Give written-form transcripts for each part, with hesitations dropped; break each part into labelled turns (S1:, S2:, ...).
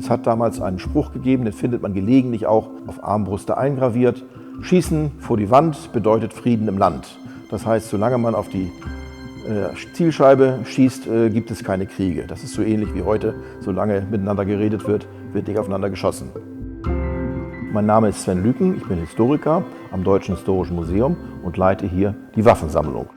S1: Es hat damals einen Spruch gegeben, den findet man gelegentlich auch auf Armbrüste eingraviert. Schießen vor die Wand bedeutet Frieden im Land. Das heißt, solange man auf die Zielscheibe schießt, gibt es keine Kriege. Das ist so ähnlich wie heute, solange miteinander geredet wird, wird nicht aufeinander geschossen. Mein Name ist Sven Lüken, ich bin Historiker am Deutschen Historischen Museum und leite hier die Waffensammlung.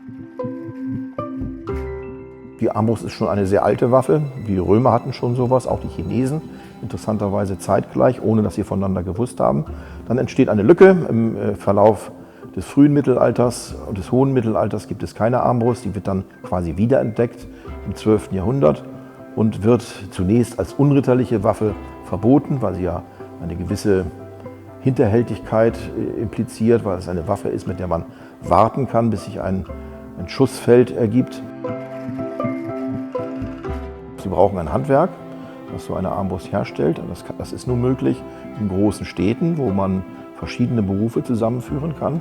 S1: Die Armbrust ist schon eine sehr alte Waffe. Die Römer hatten schon sowas, auch die Chinesen, interessanterweise zeitgleich, ohne dass sie voneinander gewusst haben. Dann entsteht eine Lücke. Im Verlauf des frühen Mittelalters und des hohen Mittelalters gibt es keine Armbrust. Die wird dann quasi wiederentdeckt im 12. Jahrhundert und wird zunächst als unritterliche Waffe verboten, weil sie ja eine gewisse Hinterhältigkeit impliziert, weil es eine Waffe ist, mit der man warten kann, bis sich ein Schussfeld ergibt. Sie brauchen ein Handwerk, das so eine Armbrust herstellt. Das ist nur möglich in großen Städten, wo man verschiedene Berufe zusammenführen kann.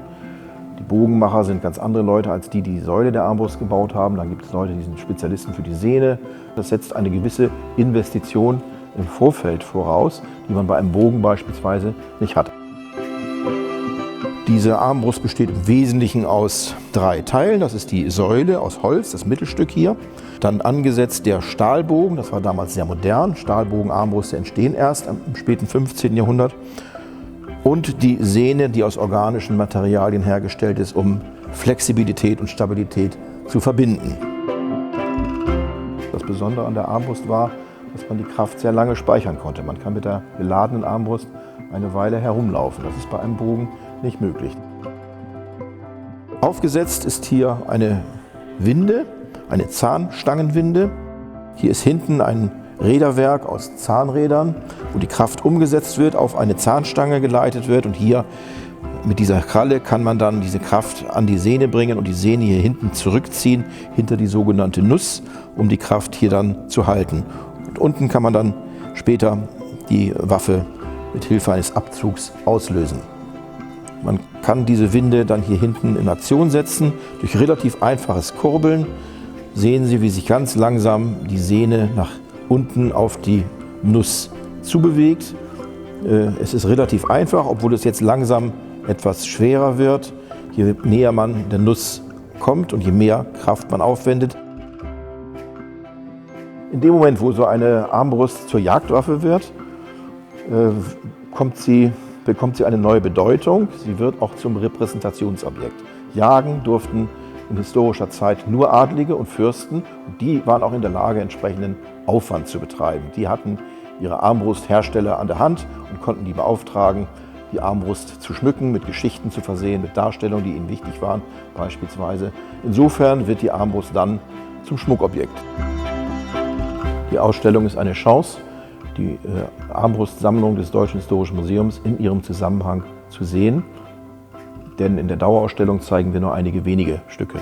S1: Die Bogenmacher sind ganz andere Leute als die Säule der Armbrust gebaut haben. Dann gibt es Leute, die sind Spezialisten für die Sehne. Das setzt eine gewisse Investition im Vorfeld voraus, die man bei einem Bogen beispielsweise nicht hat. Diese Armbrust besteht im Wesentlichen aus 3 Teilen. Das ist die Säule aus Holz, das Mittelstück hier. Dann angesetzt der Stahlbogen, das war damals sehr modern. Stahlbogen-Armbrüste entstehen erst im späten 15. Jahrhundert. Und die Sehne, die aus organischen Materialien hergestellt ist, um Flexibilität und Stabilität zu verbinden. Das Besondere an der Armbrust war, dass man die Kraft sehr lange speichern konnte. Man kann mit der geladenen Armbrust eine Weile herumlaufen. Das ist bei einem Bogen nicht möglich. Aufgesetzt ist hier eine Winde, eine Zahnstangenwinde. Hier ist hinten ein Räderwerk aus Zahnrädern, wo die Kraft umgesetzt wird, auf eine Zahnstange geleitet wird. Und hier mit dieser Kralle kann man dann diese Kraft an die Sehne bringen und die Sehne hier hinten zurückziehen, hinter die sogenannte Nuss, um die Kraft hier dann zu halten. Und unten kann man dann später die Waffe mit Hilfe eines Abzugs auslösen. Man kann diese Winde dann hier hinten in Aktion setzen. Durch relativ einfaches Kurbeln sehen Sie, wie sich ganz langsam die Sehne nach unten auf die Nuss zubewegt. Es ist relativ einfach, obwohl es jetzt langsam etwas schwerer wird. Je näher man der Nuss kommt und je mehr Kraft man aufwendet. In dem Moment, wo so eine Armbrust zur Jagdwaffe wird, bekommt sie eine neue Bedeutung. Sie wird auch zum Repräsentationsobjekt. Jagen durften in historischer Zeit nur Adlige und Fürsten und die waren auch in der Lage, entsprechenden Aufwand zu betreiben. Die hatten ihre Armbrusthersteller an der Hand und konnten die beauftragen, die Armbrust zu schmücken, mit Geschichten zu versehen, mit Darstellungen, die ihnen wichtig waren, beispielsweise. Insofern wird die Armbrust dann zum Schmuckobjekt. Die Ausstellung ist eine Chance, die Armbrustsammlung des Deutschen Historischen Museums in ihrem Zusammenhang zu sehen. Denn in der Dauerausstellung zeigen wir nur einige wenige Stücke.